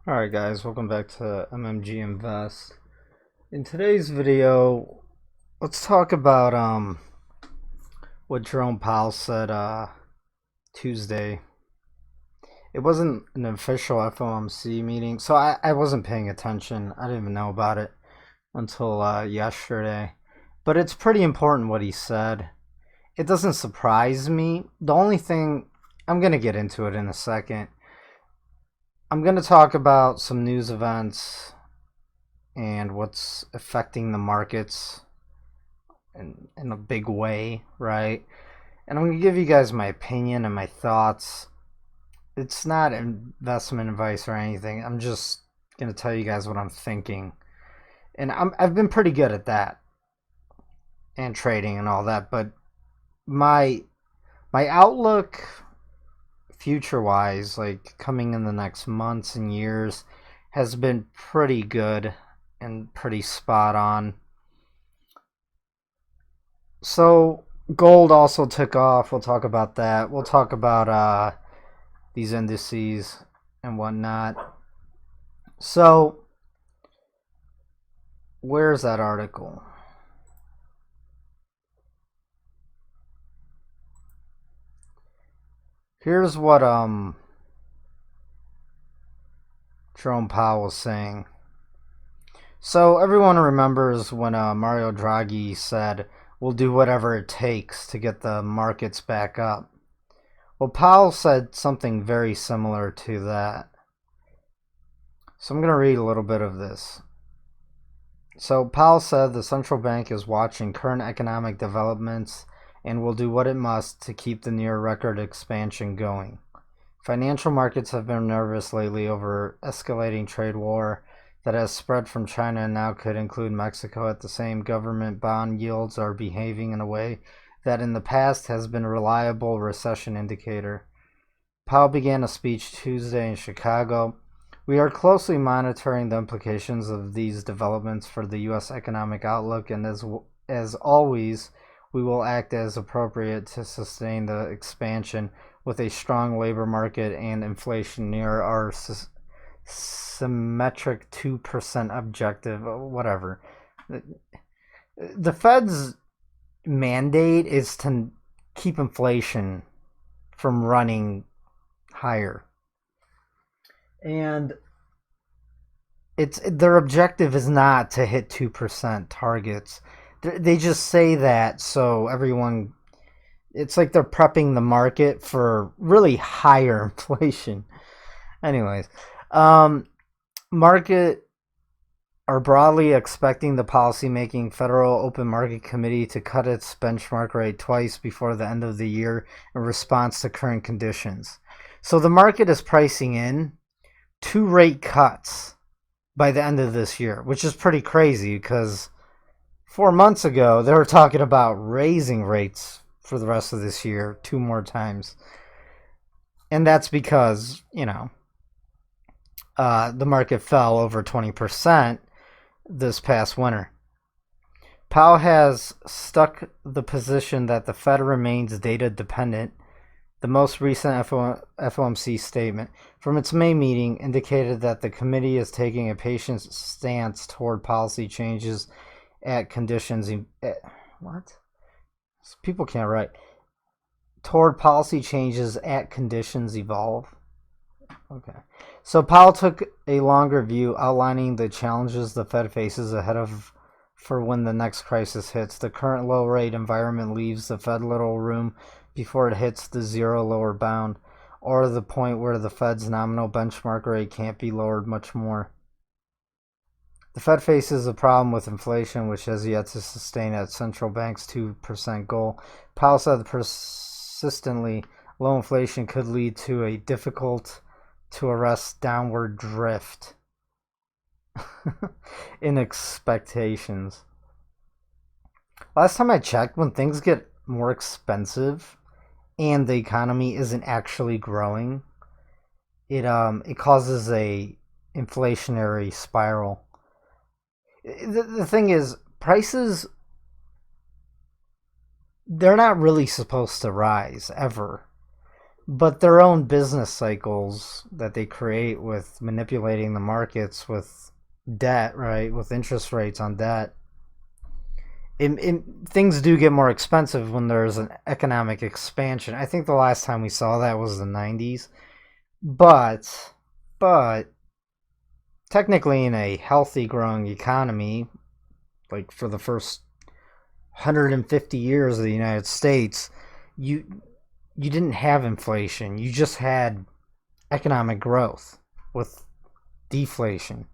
Alright guys, welcome back to MMGinvest. In today's video, let's talk about what Jerome Powell said Tuesday. It wasn't an official FOMC meeting, so I wasn't paying attention. I didn't even know about it until yesterday. But it's pretty important what he said. It doesn't surprise me. The only thing, I'm going to get into it in a second. I'm going to talk about some news events and what's affecting the markets in a big way, right? And I'm going to give you guys my opinion and my thoughts. It's not investment advice or anything. I'm just going to tell you guys what I'm thinking. And I've been pretty good at that and trading and all that, but my outlook future wise, like coming in the next months and years, has been pretty good and pretty spot on. So gold also took off. We'll talk about that. We'll talk about these indices and whatnot. So where's that article? Here's what Jerome Powell was saying. So everyone remembers when Mario Draghi said, "We'll do whatever it takes to get the markets back up." Well, Powell said something very similar to that. So I'm going to read a little bit of this. So Powell said the central bank is watching current economic developments and will do what it must to keep the near record expansion going. Financial markets have been nervous lately over escalating trade war that has spread from China and now could include Mexico. At the same, government bond yields are behaving in a way that in the past has been a reliable recession indicator. Powell began a speech Tuesday in Chicago. "We are closely monitoring the implications of these developments for the U.S. economic outlook, and as always, we will act as appropriate to sustain the expansion with a strong labor market and inflation near our symmetric 2% objective," whatever. The Fed's mandate is to keep inflation from running higher. And their objective is not to hit 2% targets. They just say that so everyone, it's like they're prepping the market for really higher inflation. Anyways, market are broadly expecting the policymaking Federal Open Market Committee to cut its benchmark rate twice before the end of the year in response to current conditions. So the market is pricing in 2 rate cuts by the end of this year, which is pretty crazy because 4 months ago they were talking about raising rates for the rest of this year 2 more times. And that's because, the market fell over 20% this past winter. Powell has stuck the position that the Fed remains data dependent. The most recent FOMC statement from its May meeting indicated that the committee is taking a patient stance toward policy changes at conditions. What? People can't write. Toward policy changes at conditions evolve. Okay. So Powell took a longer view, outlining the challenges the Fed faces ahead of for when the next crisis hits. The current low rate environment leaves the Fed little room before it hits the zero lower bound, or the point where the Fed's nominal benchmark rate can't be lowered much more. The Fed faces a problem with inflation, which has yet to sustain its central bank's 2% goal. Powell said persistently low inflation could lead to a difficult to arrest downward drift in expectations. Last time I checked, when things get more expensive and the economy isn't actually growing, it causes a inflationary spiral. The thing is, prices, they're not really supposed to rise ever. but their own business cycles that they create with manipulating the markets with debt, right? With interest rates on debt. Things do get more expensive when there's an economic expansion. I think the last time we saw that was the 90s. But technically in a healthy growing economy, like for the first 150 years of the United States, you you didn't have inflation. You just had economic growth with deflation.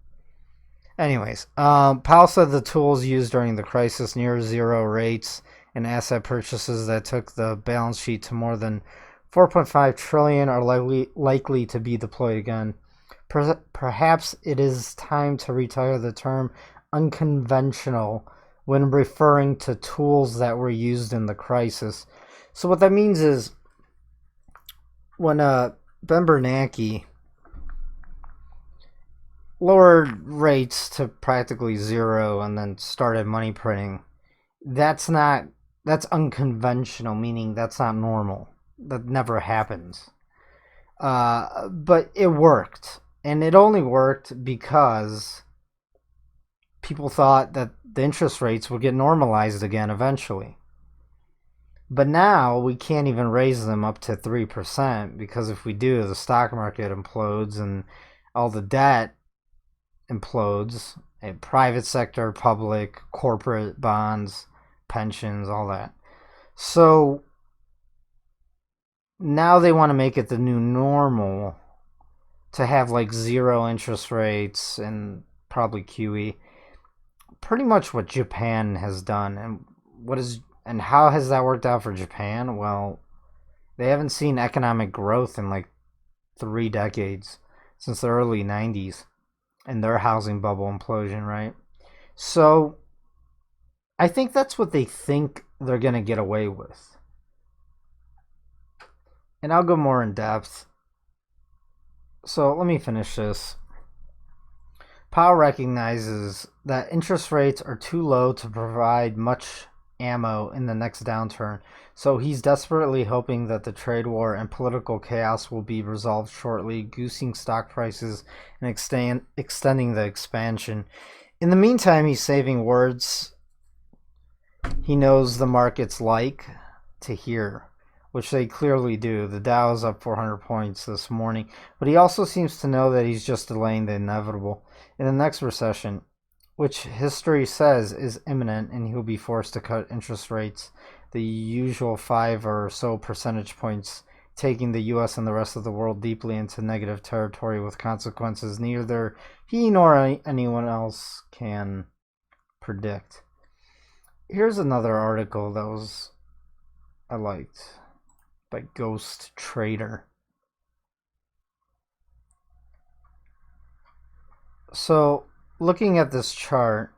Anyways, Powell said the tools used during the crisis, near zero rates and asset purchases that took the balance sheet to more than 4.5 trillion are likely to be deployed again. Perhaps it is time to retire the term unconventional when referring to tools that were used in the crisis. So what that means is when Ben Bernanke lowered rates to practically zero and then started money printing, that's unconventional, meaning that's not normal. That never happens. But it worked. And it only worked because people thought that the interest rates would get normalized again eventually. But now we can't even raise them up to 3% because if we do, the stock market implodes and all the debt implodes. Private sector, public, corporate bonds, pensions, all that. So now they want to make it the new normal to have like zero interest rates and probably QE. Pretty much what Japan has done. And how has that worked out for Japan? Well, they haven't seen economic growth in like 3 decades, since the early 90s and their housing bubble implosion, right? So I think that's what they think they're going to get away with. And I'll go more in depth. So let me finish this. Powell recognizes that interest rates are too low to provide much ammo in the next downturn, so he's desperately hoping that the trade war and political chaos will be resolved shortly, goosing stock prices and extending the expansion. In the meantime, he's saving words he knows the markets like to hear, which they clearly do. The Dow is up 400 points this morning, but he also seems to know that he's just delaying the inevitable. In the next recession, which history says is imminent, and he'll be forced to cut interest rates, the usual 5 or so percentage points, taking the US and the rest of the world deeply into negative territory with consequences neither he nor anyone else can predict. Here's another article that I liked by Ghost Trader. So, looking at this chart,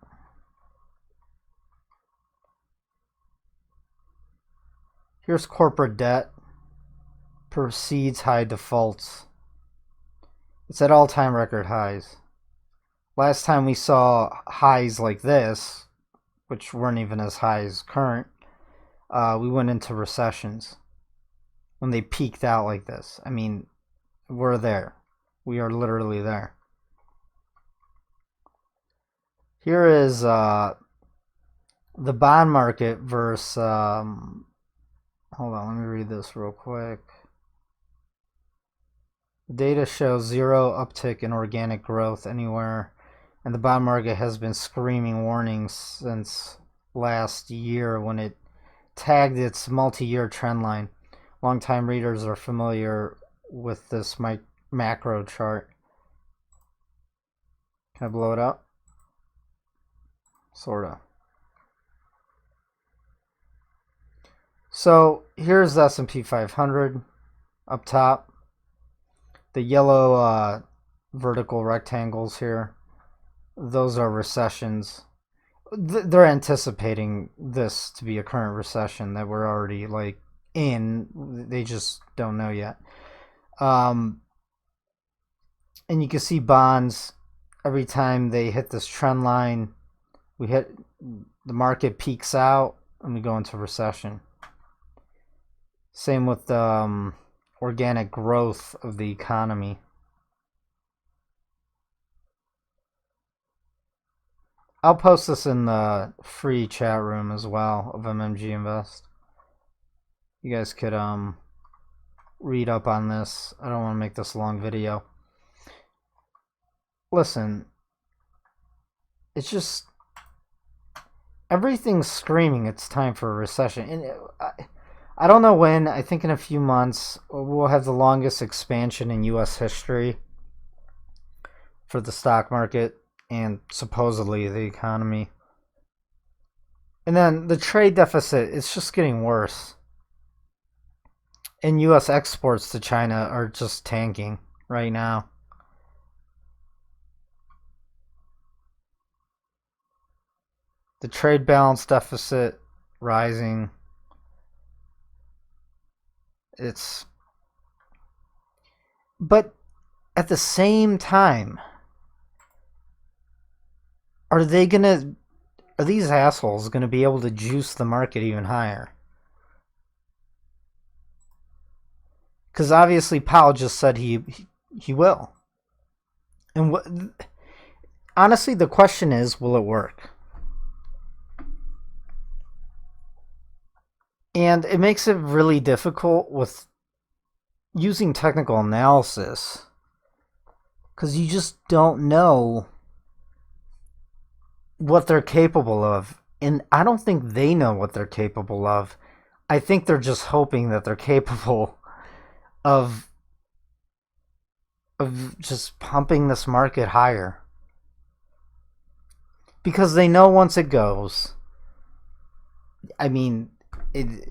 here's corporate debt precedes high defaults. It's at all-time record highs. Last time we saw highs like this, which weren't even as high as current, we went into recessions when they peaked out like this. I mean, we're there. We are literally there. Here is the bond market versus, hold on, let me read this real quick. The data shows zero uptick in organic growth anywhere, and the bond market has been screaming warnings since last year when it tagged its multi-year trend line. Longtime readers are familiar with this macro chart. Can I blow it up? Sorta. So here's the S&P 500 up top. The yellow vertical rectangles here, those are recessions. They're anticipating this to be a current recession that we're already like in. They just don't know yet. And you can see bonds every time they hit this trend line. The market peaks out and we go into recession. Same with organic growth of the economy. I'll post this in the free chat room as well of MMGinvest. You guys could read up on this. I don't want to make this a long video. Listen, it's just everything's screaming it's time for a recession. And I don't know when. I think in a few months we'll have the longest expansion in U.S. history for the stock market and supposedly the economy. And then the trade deficit, it's just getting worse. And U.S. exports to China are just tanking right now. The trade balance deficit rising. But at the same time, are these assholes gonna be able to juice the market even higher? Because obviously Powell just said he will. And honestly, the question is, will it work? And it makes it really difficult with using technical analysis because you just don't know what they're capable of. And I don't think they know what they're capable of. I think they're just hoping that they're capable of just pumping this market higher. Because they know once it goes, I mean, it's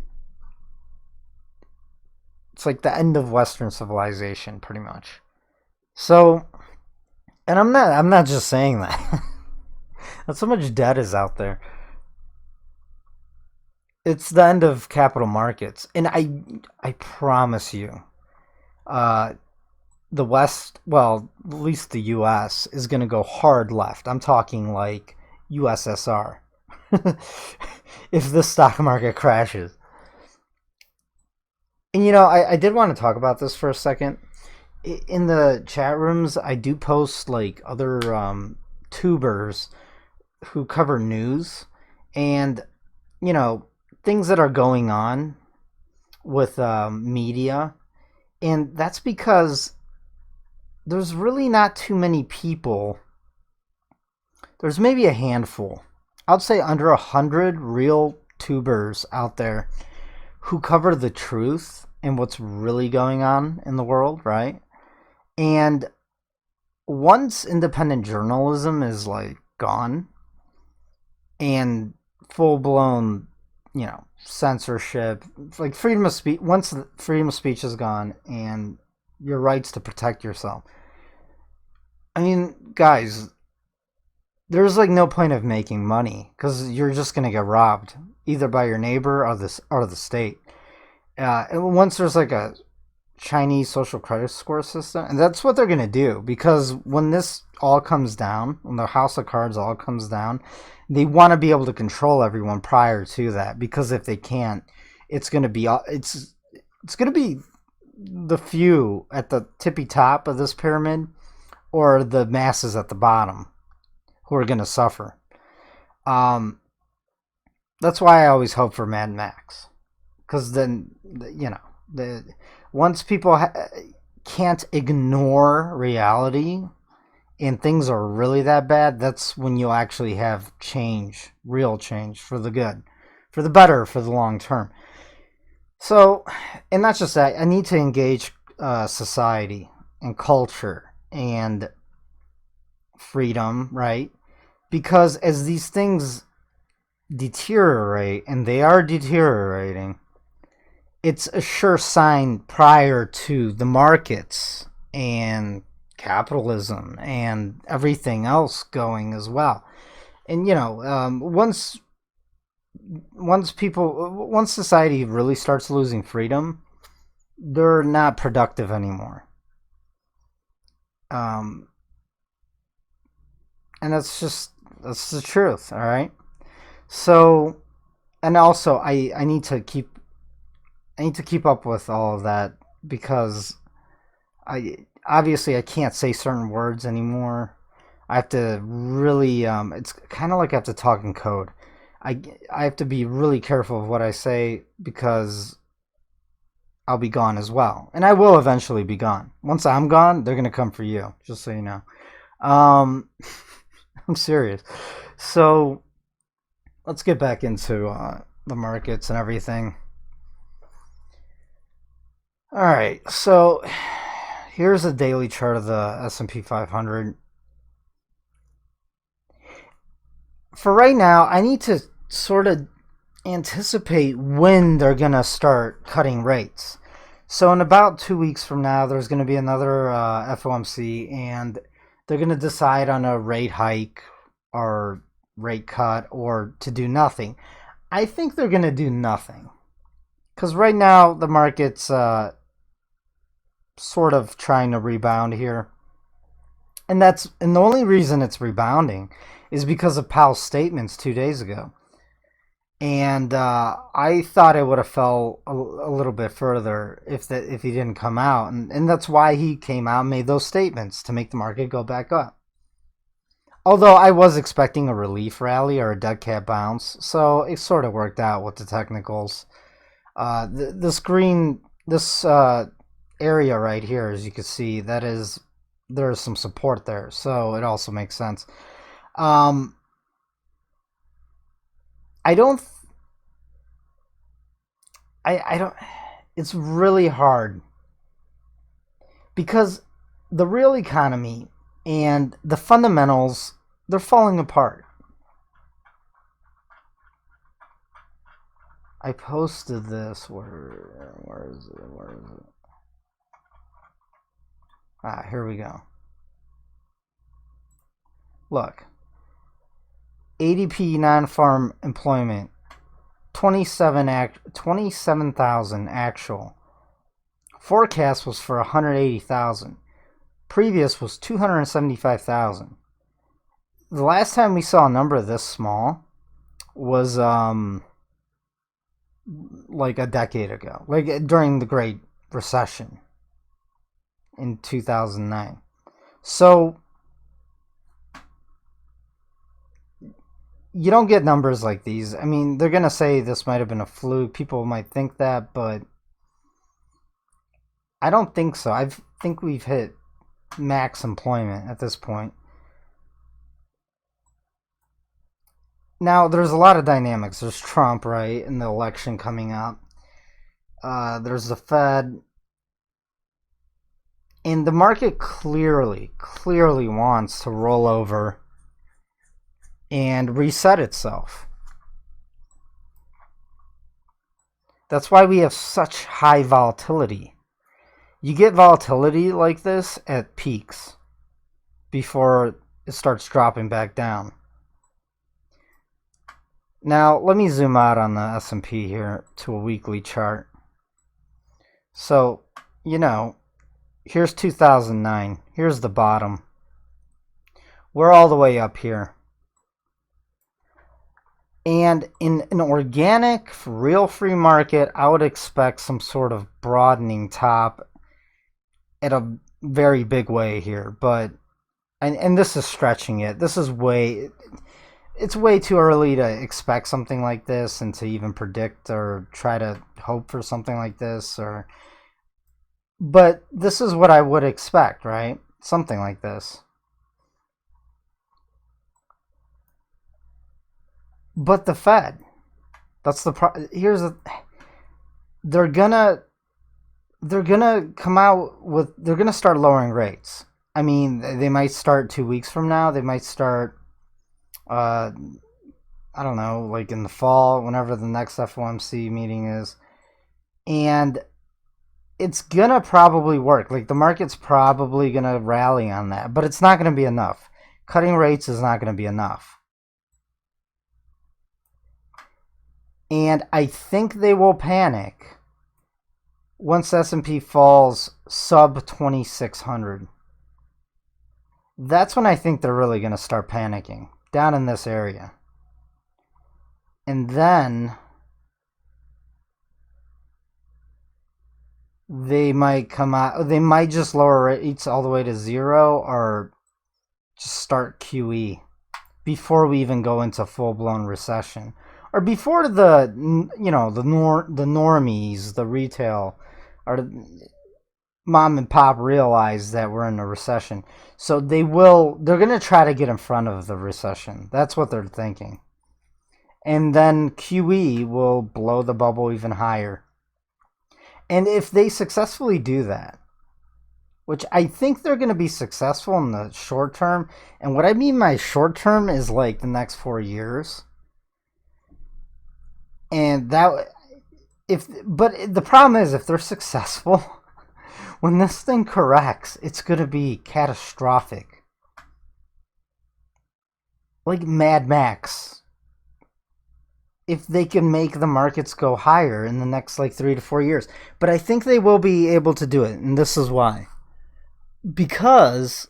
like the end of Western civilization, pretty much. So, and I'm not just saying that. So much debt is out there. It's the end of capital markets, and I promise you, the West, well, at least the U.S. is going to go hard left. I'm talking like USSR. If the stock market crashes. And you know, I did want to talk about this for a second. In the chat rooms, I do post like other tubers who cover news and, you know, things that are going on with media. And that's because there's really not too many people. There's maybe a handful. I'd say under 100 real tubers out there who cover the truth and what's really going on in the world, right? And once independent journalism is like gone and full-blown, you know, censorship, like freedom of speech, once freedom of speech is gone and your rights to protect yourself. I mean, guys, there's like no point of making money because you're just going to get robbed either by your neighbor or the state. And once there's like a Chinese social credit score system, and that's what they're going to do, because when this all comes down, when the house of cards all comes down, they want to be able to control everyone prior to that, because if they can't, it's going to be the few at the tippy top of this pyramid or the masses at the bottom who are going to suffer. That's why I always hope for Mad Max, because then, you know, once people can't ignore reality and things are really that bad, that's when you'll actually have change, real change for the good, for the better, for the long term. So, and not just that, I need to engage society and culture and freedom, right? Because as these things deteriorate, and they are deteriorating, it's a sure sign prior to the markets and capitalism and everything else going as well. And you know, once society really starts losing freedom, they're not productive anymore. And that's the truth. All right. So, and also I need to keep up with all of that because I can't say certain words anymore. I have to really it's kind of like I have to talk in code. I have to be really careful of what I say because I'll be gone as well. And I will eventually be gone. Once I'm gone, they're going to come for you, just so you know. Um I'm serious. So, let's get back into the markets and everything. All right. So, here's a daily chart of the S&P 500. For right now, I need to sort of anticipate when they're going to start cutting rates. So in about 2 weeks from now, there's going to be another FOMC, and they're going to decide on a rate hike or rate cut or to do nothing. I think they're going to do nothing because right now the market's sort of trying to rebound here. And the only reason it's rebounding is because of Powell's statements 2 days ago. And I thought it would have fell a little bit further if he didn't come out, and that's why he came out and made those statements to make the market go back up. Although I was expecting a relief rally or a dead cat bounce, so it sort of worked out with the technicals. This area right here, as you can see, there's some support there, so it also makes sense. I don't. It's really hard because the real economy and the fundamentals, they're falling apart. I posted this. Where is it? Here we go. Look. ADP non-farm employment, 27,000 actual. Forecast was for 180,000. Previous was 275,000. The last time we saw a number this small was like a decade ago, like during the Great Recession in 2009. So you don't get numbers like these. I mean, they're going to say this might have been a fluke. People might think that, but I don't think so. I think we've hit max employment at this point. Now, there's a lot of dynamics. There's Trump, right, and the election coming up. There's the Fed. And the market clearly wants to roll over and reset itself. That's why we have such high volatility. You get volatility like this at peaks before it starts dropping back down. Now, let me zoom out on the S&P here to a weekly chart. So, here's 2009. Here's the bottom. We're all the way up here. And in an organic, real free market, I would expect some sort of broadening top at a very big way here. But, and this is stretching it. It's way too early to expect something like this and to even predict or try to hope for something like this. But this is what I would expect, right? Something like this. But the Fed, they're gonna come out with, they're gonna start lowering rates. I mean, they might start 2 weeks from now. They might start, I don't know, like in the fall, whenever the next FOMC meeting is, and it's gonna probably work. Like the market's probably gonna rally on that, but it's not gonna be enough. Cutting rates is not gonna be enough. And I think they will panic once S&P falls sub 2,600. That's when I think they're really going to start panicking, down in this area. And then they might come out. They might just lower rates all the way to zero, or just start QE before we even go into full blown recession, or before the the normies, the retail, or mom and pop realize that we're in a recession. So they're going to try to get in front of the recession. That's what they're thinking. And then QE will blow the bubble even higher. And if they successfully do that, which I think they're going to be successful in the short term, and what I mean by short term is like the next 4 years. And but the problem is, if they're successful, when this thing corrects, it's going to be catastrophic. Like Mad Max. If they can make the markets go higher in the next like 3 to 4 years. But I think they will be able to do it, and this is why. Because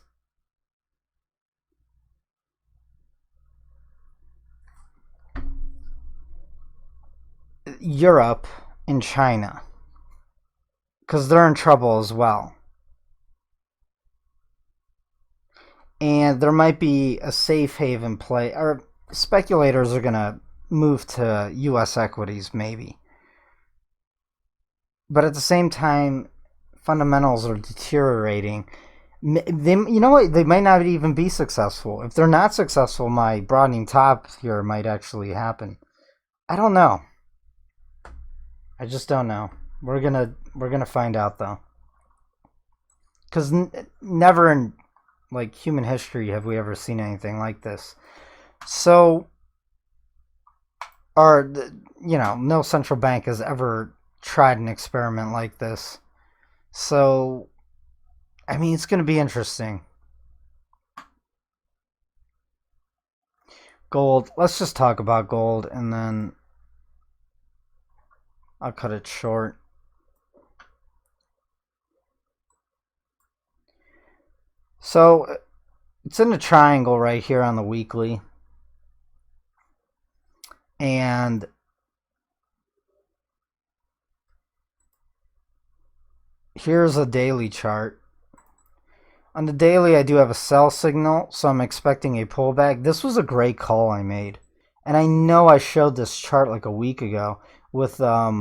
Europe and China, because they're in trouble as well. And there might be a safe haven play, or speculators are going to move to U.S. equities, maybe. But at the same time, fundamentals are deteriorating. You know what? They might not even be successful. If they're not successful, my broadening top here might actually happen. I don't know. I just don't know. We're gonna find out though. Because never in like human history have we ever seen anything like this. So, no central bank has ever tried an experiment like this. So, I mean, it's going to be interesting. Gold. Let's just talk about gold, and then I'll cut it short. So, it's in a triangle right here on the weekly. And here's a daily chart. On the daily, I do have a sell signal, so I'm expecting a pullback. This was a great call I made. And I know I showed this chart like a week ago with, or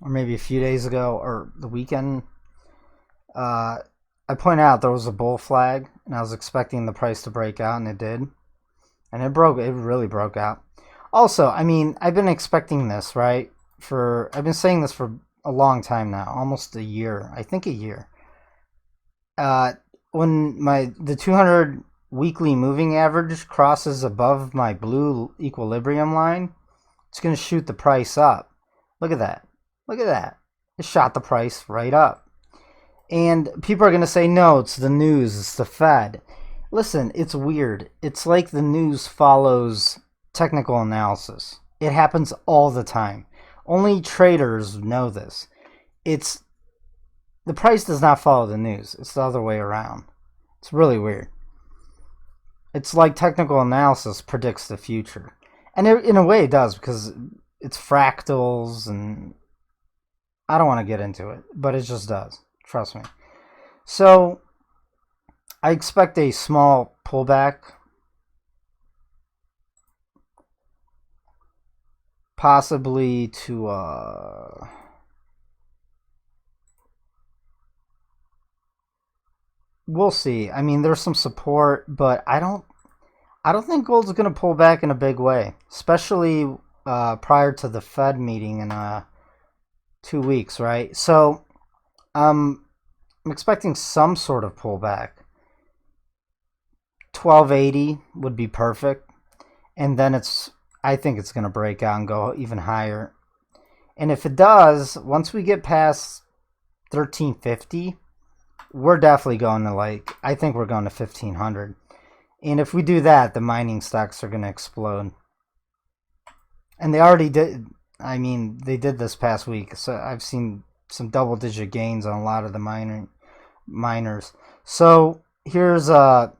maybe a few days ago, or the weekend. I pointed out there was a bull flag, and I was expecting the price to break out, and it did. And it really broke out. Also, I mean, I've been expecting this, right? I've been saying this for a long time now, almost a year. I think a year. When the 200 weekly moving average crosses above my blue equilibrium line, it's going to shoot the price up. Look at that. Look at that. It shot the price right up. And people are going to say, no, it's the news, it's the Fed. Listen, it's weird. It's like the news follows technical analysis. It happens all the time. Only traders know this. The price does not follow the news. It's the other way around. It's really weird. It's like technical analysis predicts the future. And in a way it does, because it's fractals, and I don't want to get into it, but it just does. Trust me. So I expect a small pullback. Possibly to we'll see. I mean, there's some support, but I don't think gold's going to pull back in a big way, especially prior to the Fed meeting in 2 weeks, right? So I'm expecting some sort of pullback. 1280 would be perfect, and then I think it's going to break out and go even higher. And if it does, once we get past 1350, we're definitely going to I think we're going to 1500. And if we do that, the mining stocks are going to explode. And they already did. I mean, they did this past week. So I've seen some double-digit gains on a lot of the miners. So here's gold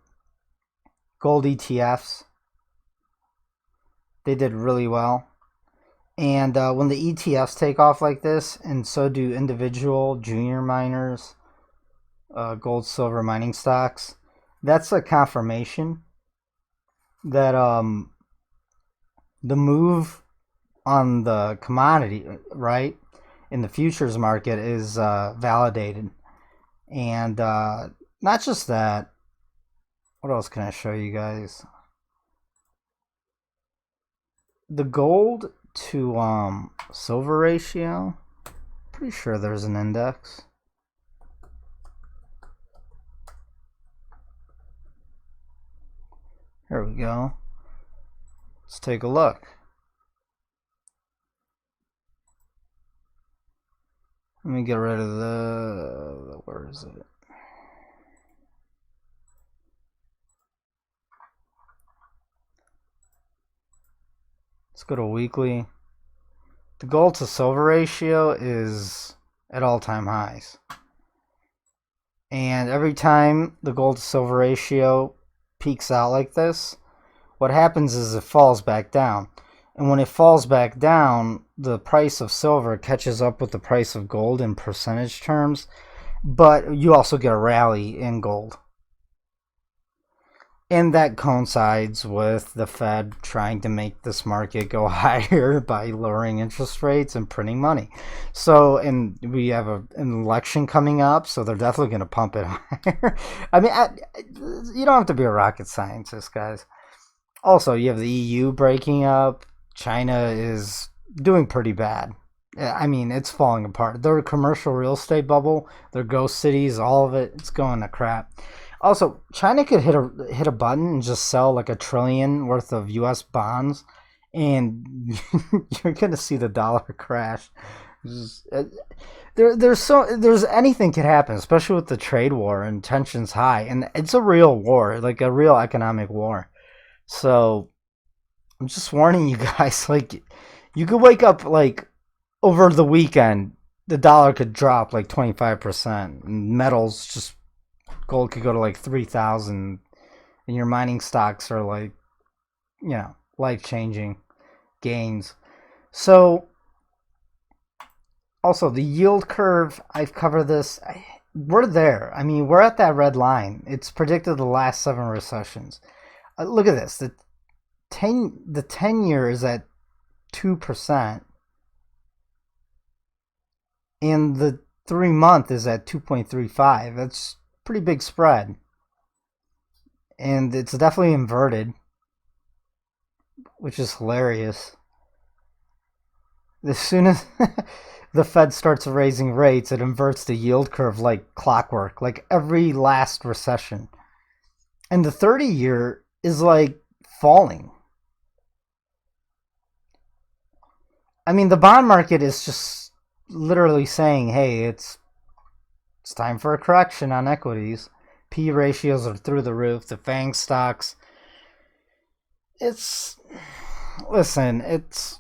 ETFs. They did really well. And when the ETFs take off like this, and so do individual junior miners, gold, silver mining stocks, that's a confirmation that the move on the commodity, right, in the futures market is validated. And not just that, what else can I show you guys? The gold to silver ratio, pretty sure there's an index. Here we go. Let's take a look. Let me get rid of the, where is it? Let's go to weekly. The gold to silver ratio is at all-time highs. And every time the gold to silver ratio peaks out like this, what happens is it falls back down. And when it falls back down, the price of silver catches up with the price of gold in percentage terms, but you also get a rally in gold. And that coincides with the Fed trying to make this market go higher by lowering interest rates and printing money. So, and we have an election coming up, so they're definitely going to pump it higher. I mean, you don't have to be a rocket scientist, guys. Also, you have the EU breaking up. China is doing pretty bad. I mean, it's falling apart. Their commercial real estate bubble, their ghost cities, all of it, it's going to crap. Also, China could hit a button and just sell like $1 trillion worth of U.S. bonds, and you're gonna see the dollar crash. There's anything could happen, especially with the trade war and tensions high, and it's a real war, like a real economic war. So I'm just warning you guys. Like, you could wake up like over the weekend, the dollar could drop like 25%, and metals just. Gold could go to like 3,000, and your mining stocks are like, you know, life-changing gains. So, also the yield curve, I've covered this. We're there. I mean, we're at that red line. It's predicted the last 7 recessions. Look at this. The 10-year is at 2%, and the 3-month is at 2.35. That's pretty big spread, and it's definitely inverted, which is hilarious. As soon as the Fed starts raising rates, it inverts the yield curve like clockwork, like every last recession. And the 30-year is like falling. I mean, the bond market is just literally saying, hey, it's time for a correction on equities. P ratios are through the roof. The FANG stocks. Listen, it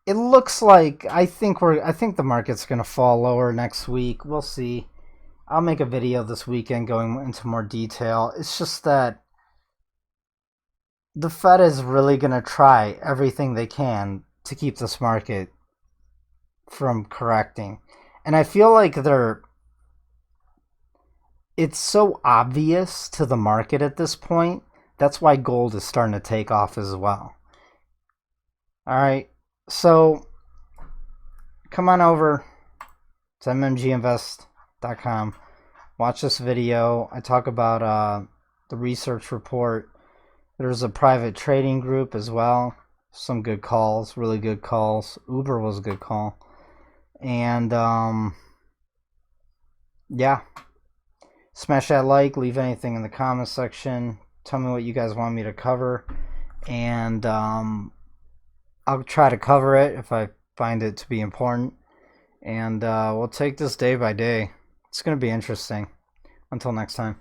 looks like I think the market's gonna fall lower next week. We'll see. I'll make a video this weekend going into more detail. It's just that the Fed is really gonna try everything they can to keep this market from correcting, and I feel like it's so obvious to the market at this point. That's why gold is starting to take off as well. Alright, so come on over to MMGinvest.com, watch this video. I talk about the research report. There's a private trading group as well. Some good calls, really good calls. Uber was a good call. And yeah, smash that like, leave anything in the comment section, tell me what you guys want me to cover, and I'll try to cover it if I find it to be important, and we'll take this day by day. It's going to be interesting. Until next time.